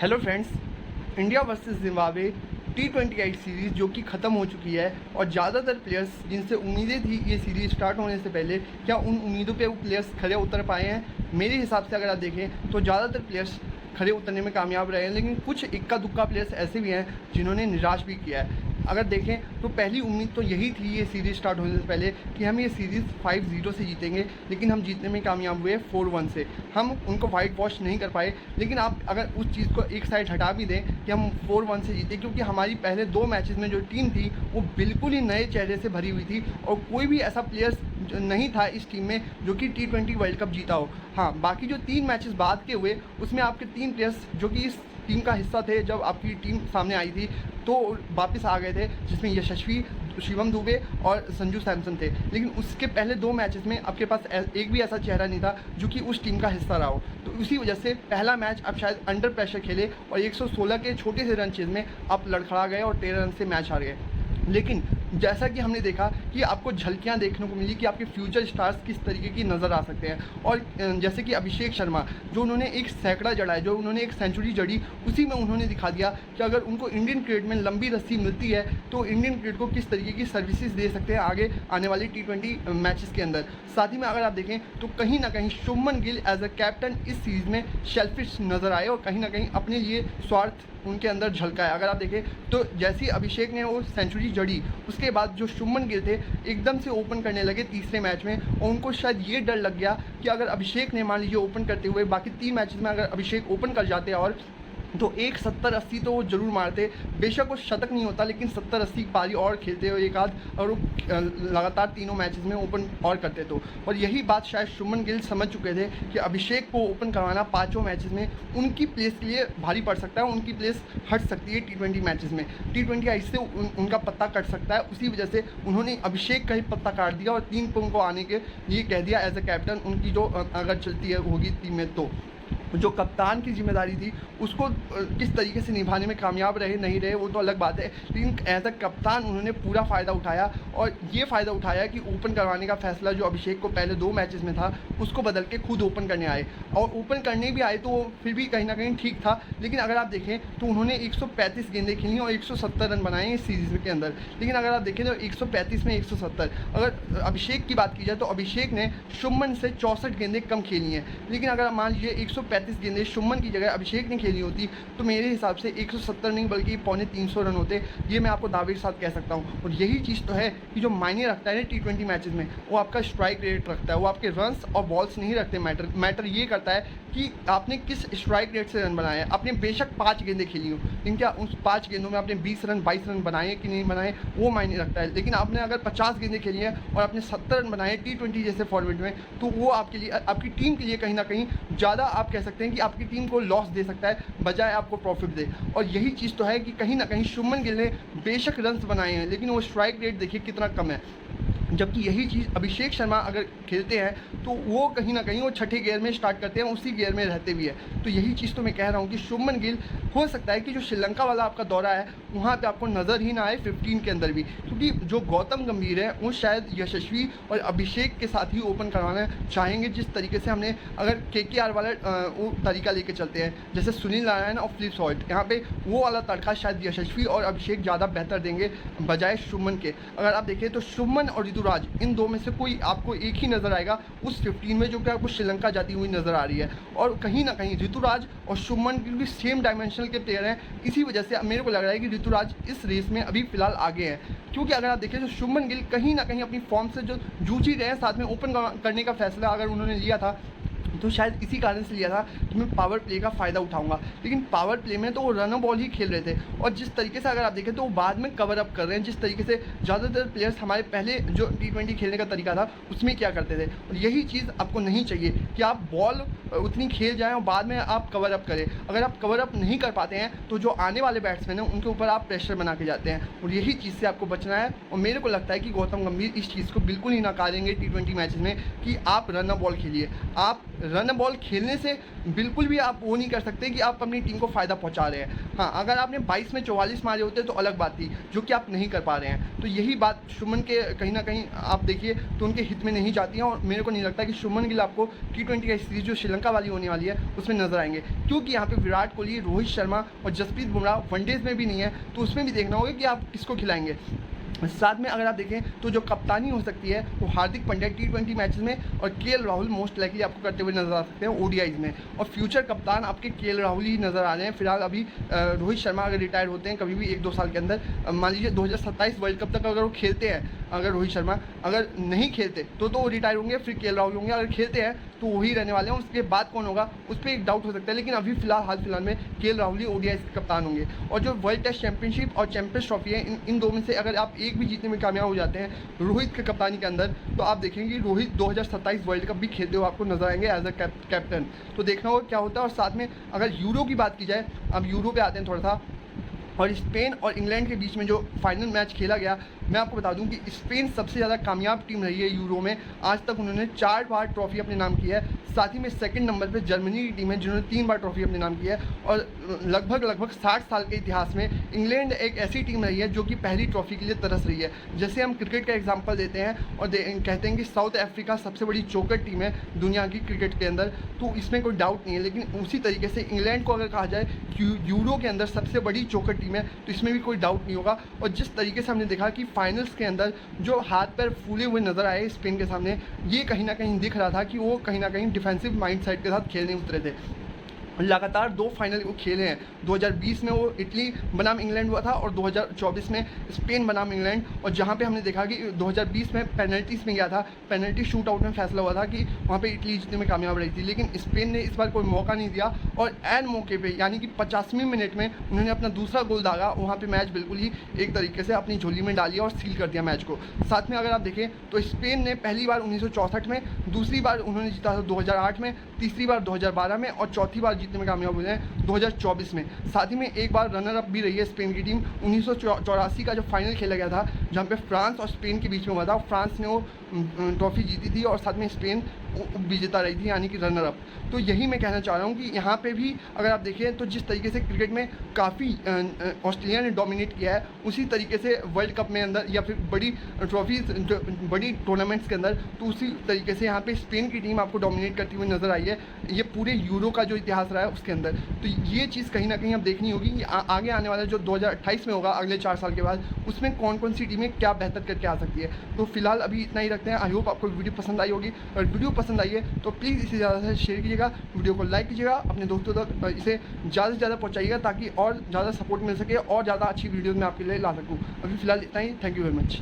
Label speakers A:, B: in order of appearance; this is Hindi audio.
A: Hello friends, India versus Zimbabwe T20 series जो कि ख़त्म हो चुकी है और ज़्यादातर प्लेयर्स जिनसे उम्मीदें थी ये सीरीज़ स्टार्ट होने से पहले, क्या उन उम्मीदों पे वो प्लेयर्स खरे उतर पाए हैं? मेरे हिसाब से अगर आप देखें तो ज़्यादातर प्लेयर्स खरे उतरने में कामयाब रहे हैं, लेकिन कुछ इक्का दुक्का प्लेयर्स ऐसे भी हैं जिन्होंने निराश भी किया है। अगर देखें तो पहली उम्मीद तो यही थी ये सीरीज़ स्टार्ट होने से पहले कि हम ये सीरीज़ 5-0 से जीतेंगे, लेकिन हम जीतने में कामयाब हुए 4-1 से। हम उनको वाइट वॉश नहीं कर पाए, लेकिन आप अगर उस चीज़ को एक साइड हटा भी दें कि हम 4-1 से जीते, क्योंकि हमारी पहले 2 मैचेस में जो टीम थी वो बिल्कुल ही नए चेहरे से भरी हुई थी और कोई भी ऐसा प्लेयर्स नहीं था इस टीम में जो कि T20 वर्ल्ड कप जीता हो। हाँ, बाकी जो 3 मैचेस बाद के हुए उसमें आपके 3 प्लेयर्स जो कि इस टीम का हिस्सा थे जब आपकी टीम सामने आई थी तो वापस आ गए थे, जिसमें यशस्वी, शिवम दुबे और संजू सैमसन थे। लेकिन उसके पहले 2 मैचेस में आपके पास एक भी ऐसा चेहरा नहीं था जो कि उस टीम का हिस्सा रहा हो। तो उसी वजह से पहला मैच आप शायद अंडर प्रेशर खेले और 116 के छोटे से रन चेज में आप लड़खड़ा गए और 13 रन से मैच हार गए। लेकिन जैसा कि हमने देखा कि आपको झलकियां देखने को मिली कि आपके फ्यूचर स्टार्स किस तरीके की नज़र आ सकते हैं। और जैसे कि अभिषेक शर्मा, जो उन्होंने एक सैकड़ा जड़ा है, जो उन्होंने एक सेंचुरी जड़ी, उसी में उन्होंने दिखा दिया कि अगर उनको इंडियन क्रिकेट में लंबी रस्सी मिलती है तो इंडियन क्रिकेट को किस तरीके की सर्विसेज दे सकते हैं आगे आने वाली T20 मैचेस के अंदर। साथ ही में अगर आप देखें तो कहीं ना कहीं Shubman Gill as a captain इस सीरीज़ में शेल्फिश नज़र आए और कहीं ना कहीं अपने लिए स्वार्थ उनके अंदर झलका है। अगर आप देखें तो जैसे अभिषेक ने वो सेंचुरी जड़ी, उसके बाद जो शुभमन गिल थे एकदम से ओपन करने लगे तीसरे मैच में, और उनको शायद ये डर लग गया कि अगर अभिषेक ने मान लीजिए ओपन करते हुए बाकी 3 मैचेस में अगर अभिषेक ओपन कर जाते और तो एक 70-80 तो वो ज़रूर मारते। बेशक वो शतक नहीं होता, लेकिन 70-80 की पारी और खेलते हो एक आध, और वो लगातार तीनों मैचेस में ओपन और करते तो। और यही बात शायद शुभमन गिल समझ चुके थे कि अभिषेक को ओपन करवाना 5 मैचेस में उनकी प्लेस के लिए भारी पड़ सकता है, उनकी प्लेस हट सकती है T20 मैचेस में। T20 इससे उनका पत्ता कट सकता है। उसी वजह से उन्होंने अभिषेक का ही पत्ता काट दिया और 3 को आने के लिए कह दिया एज अ कैप्टन, उनकी जो अगर चलती है होगी टीम में तो जो कप्तान की जिम्मेदारी थी उसको किस तरीके से निभाने में कामयाब रहे नहीं रहे वो तो अलग बात है, लेकिन एज अ कप्तान उन्होंने पूरा फ़ायदा उठाया और ये फ़ायदा उठाया कि ओपन करवाने का फैसला जो अभिषेक को पहले 2 मैचेस में था उसको बदल के खुद ओपन करने आए। और ओपन करने भी आए तो फिर भी कहीं ना कहीं ठीक था, लेकिन अगर आप देखें तो उन्होंने 135 गेंदें खेली और 170 रन बनाए इस सीरीज़ के अंदर। लेकिन अगर आप देखें तो 135 में 170, अगर अभिषेक की बात की जाए तो अभिषेक ने शुभमन से 64 गेंदें कम खेली हैं। लेकिन अगर मान लीजिए 135 गेंदें शुभमन की जगह अभिषेक ने खेली होती तो मेरे हिसाब से 170 नहीं बल्कि 250 रन होते, ये मैं आपको दावे के साथ कह सकता हूँ। और यही चीज़ तो है कि जो मायने रखता है ना T20 मैचेस में, वो आपका स्ट्राइक रेट रखता है, वो आपके रन्स और बॉल्स नहीं रखते। मैटर ये करता है कि आपने किस स्ट्राइक रेट से रन बनाए हैं। आपने बेशक 5 गेंदें खेली हो, लेकिन क्या उस 5 गेंदों में आपने 20 रन 22 रन बनाए कि नहीं बनाए वो मायने रखता है। लेकिन आपने अगर 50 गेंदें खेली हैं और आपने 70 रन बनाए T20 जैसे फॉर्मेट में, तो वो आपके लिए, आपकी टीम के लिए कहीं ना कहीं ज़्यादा आप कह सकते हैं कि आपकी टीम को लॉस दे सकता है बजाय आपको प्रॉफिट दे। और यही चीज़ तो है कि कहीं ना कहीं शुभमन गिल ने बेशक रन्स बनाए हैं, लेकिन वो स्ट्राइक रेट देखिए कितना कम है। जबकि यही चीज़ अभिषेक शर्मा अगर खेलते हैं तो वो कहीं ना कहीं वो छठे गियर में स्टार्ट करते हैं, उसी गियर में रहते भी है। तो यही चीज़ तो मैं कह रहा हूँ कि शुभमन गिल हो सकता है कि जो श्रीलंका वाला आपका दौरा है वहाँ पे आपको नज़र ही ना आए 15 के अंदर भी, क्योंकि जो गौतम गंभीर है वो शायद यशस्वी और अभिषेक के साथ ही ओपन करवाना चाहेंगे, जिस तरीके से हमने अगर KKR वाला वो तरीका लेके चलते हैं जैसे सुनील नारायण और फिलिप सॉल्ट, यहाँ पे वो वाला तड़का शायद यशस्वी और अभिषेक ज़्यादा बेहतर देंगे बजाय शुभमन के। अगर आप देखें तो शुभमन और ऋतुराज, इन 2 में से कोई आपको एक ही नज़र आएगा उस 15 में जो कि आपको श्रीलंका जाती हुई नज़र आ रही है। और कहीं ना कहीं ऋतुराज और शुभमन गिल भी सेम डायमेंशनल के प्लेयर हैं, इसी वजह से मेरे को लग रहा है कि ऋतुराज इस रेस में अभी फ़िलहाल आगे हैं। क्योंकि अगर आप देखें तो शुभमन गिल कहीं ना कहीं अपनी फॉर्म से जो जूझ ही रहे हैं, साथ में ओपन करने का फैसला अगर उन्होंने लिया था तो शायद इसी कारण से लिया था कि मैं पावर प्ले का फ़ायदा उठाऊंगा। लेकिन पावर प्ले में तो वो रन बॉल ही खेल रहे थे, और जिस तरीके से अगर आप देखें तो वो बाद में कवर अप कर रहे हैं, जिस तरीके से ज़्यादातर प्लेयर्स हमारे पहले जो T20 खेलने का तरीका था उसमें क्या करते थे। और यही चीज़ आपको नहीं चाहिए कि आप बॉल उतनी खेल जाएँ और बाद में आप कवर अप करें। अगर आप कवर अप नहीं कर पाते हैं तो जो आने वाले बैट्समैन हैं उनके ऊपर आप प्रेशर बना के जाते हैं, और यही चीज़ से आपको बचना है। और मेरे को लगता है कि गौतम गंभीर इस चीज़ को बिल्कुल ही नकारेंगे T20 मैचेस में कि आप रन बॉल खेलिए। आप रन बॉल खेलने से बिल्कुल भी आप वो नहीं कर सकते कि आप अपनी टीम को फ़ायदा पहुंचा रहे हैं। हाँ, अगर आपने 22 में 44 मारे होते तो अलग बात थी, जो कि आप नहीं कर पा रहे हैं। तो यही बात शुभमन के कहीं ना कहीं आप देखिए तो उनके हित में नहीं जाती है, और मेरे को नहीं लगता कि शुभमन गिल आपको T20 का सीरीज़ जो श्रीलंका वाली होने वाली है उसमें नजर आएंगे, क्योंकि यहाँ पे विराट कोहली, रोहित शर्मा और जसप्रीत बुमराह वनडेज में भी नहीं है, तो उसमें भी देखना होगा कि आप किसको खिलाएंगे। साथ में अगर आप देखें तो जो कप्तानी हो सकती है वो हार्दिक पांड्या T20 मैचेस में, और KL राहुल मोस्ट लाइकली आपको करते हुए नजर आ सकते हैं ODIs में, और फ्यूचर कप्तान आपके KL राहुल ही नजर आ रहे हैं फिलहाल। अभी रोहित शर्मा अगर रिटायर होते हैं कभी भी 1-2 साल के अंदर, मान लीजिए 2027 वर्ल्ड कप तक अगर वो खेलते हैं, अगर रोहित शर्मा अगर नहीं खेलते तो वो रिटायर होंगे, फिर KL राहुल होंगे, अगर खेलते हैं तो वही रहने वाले हैं। उसके बाद कौन होगा उस पर एक डाउट हो सकता है, लेकिन अभी हाल फिलहाल में KL राहुल ही ODIs के कप्तान होंगे। और जो वर्ल्ड टेस्ट चैंपियनशिप और चैंपियंस ट्रॉफी है, इन दो में से अगर आप एक भी जीतने में कामयाब हो जाते हैं रोहित के कप्तानी के अंदर, तो आप देखेंगे रोहित 2027 वर्ल्ड कप भी खेलते हुए आपको नजर आएंगे एज अ कैप्टन। तो देखना होगा क्या होता है। और साथ में अगर यूरो की बात की जाए, अब यूरो पे आते हैं थोड़ा सा, और स्पेन और इंग्लैंड के बीच में जो फाइनल मैच खेला गया, मैं आपको बता दूं कि स्पेन सबसे ज़्यादा कामयाब टीम रही है यूरो में। आज तक उन्होंने 4 बार ट्रॉफी अपने नाम की है। साथ ही में सेकंड नंबर पे जर्मनी की टीम है जिन्होंने 3 बार ट्रॉफी अपने नाम की है। और लगभग 60 साल के इतिहास में इंग्लैंड एक ऐसी टीम रही है जो कि पहली ट्रॉफी के लिए तरस रही है। जैसे हम क्रिकेट का एग्जाम्पल देते हैं और कहते हैं कि साउथ अफ्रीका सबसे बड़ी चौकर टीम है दुनिया की क्रिकेट के अंदर, तो इसमें कोई डाउट नहीं है। लेकिन उसी तरीके से इंग्लैंड को अगर कहा जाए कि यूरो के अंदर सबसे बड़ी चौकर टीम है, तो इसमें भी कोई डाउट नहीं होगा। और जिस तरीके से हमने देखा कि फाइनल्स के अंदर जो हाथ पैर फूले हुए नजर आए स्पेन के सामने, ये कहीं ना कहीं दिख रहा था कि वो कहीं ना कहीं डिफेंसिव माइंडसेट के साथ खेलने उतरे थे। लगातार 2 फाइनल वो खेले हैं। 2020 में वो इटली बनाम इंग्लैंड हुआ था, और 2024 में स्पेन बनाम इंग्लैंड। और जहाँ पे हमने देखा कि 2020 में पेनल्टीज में गया था, पेनल्टी शूट आउट में फैसला हुआ था कि वहाँ पे इटली जीतने में कामयाब रही थी, लेकिन स्पेन ने इस बार कोई मौका नहीं दिया, और एन मौके पे यानी कि 50वीं मिनट में उन्होंने अपना दूसरा गोल दागा। वहाँ पे मैच बिल्कुल ही एक तरीके से अपनी झोली में डाली और सील कर दिया मैच को। साथ में अगर आप देखें तो स्पेन ने पहली बार 1964 में, दूसरी बार उन्होंने जीता था 2008 में, तीसरी बार 2012 में, और चौथी बार जीतने में कामयाब हुए हैं 2024 में। साथ ही में एक बार रनर अप भी रही है स्पेन की टीम। 1984 का जो फाइनल खेला गया था जहां पे फ्रांस और स्पेन के बीच में हुआ था, फ्रांस ने वो ट्रॉफी जीती थी और साथ में स्पेन विजेता रही थी यानी कि रनर अप। तो यही मैं कहना चाह रहा हूँ कि यहाँ पे भी अगर आप देखें तो जिस तरीके से क्रिकेट में काफ़ी ऑस्ट्रेलिया ने डोमिनेट किया है, उसी तरीके से वर्ल्ड कप में अंदर या फिर बड़ी ट्रॉफीज, बड़ी टूर्नामेंट्स के अंदर, तो उसी तरीके से यहाँ पे स्पेन की टीम आपको डोमिनेट करती हुई नजर आई है, ये पूरे यूरो का जो इतिहास रहा है उसके अंदर। तो ये चीज़ कहीं ना कहीं अब देखनी होगी कि आगे आने वाला जो 2028 में होगा, अगले 4 साल के बाद, उसमें कौन कौन सी टीमें क्या बेहतर करके आ सकती है। तो फिलहाल अभी इतना ही रखते हैं। आई होप आपको वीडियो पसंद आई होगी, और वीडियो पसंद आई है तो प्लीज़ इसे ज़्यादा से शेयर कीजिएगा, वीडियो को लाइक कीजिएगा, अपने दोस्तों तक इसे ज़्यादा से ज़्यादा पहुँचाइएगा ताकि और ज़्यादा सपोर्ट मिल सके और ज़्यादा अच्छी वीडियोज़ मैं आपके लिए ला सकूँ। अभी फिलहाल इतना ही। Thank you very much.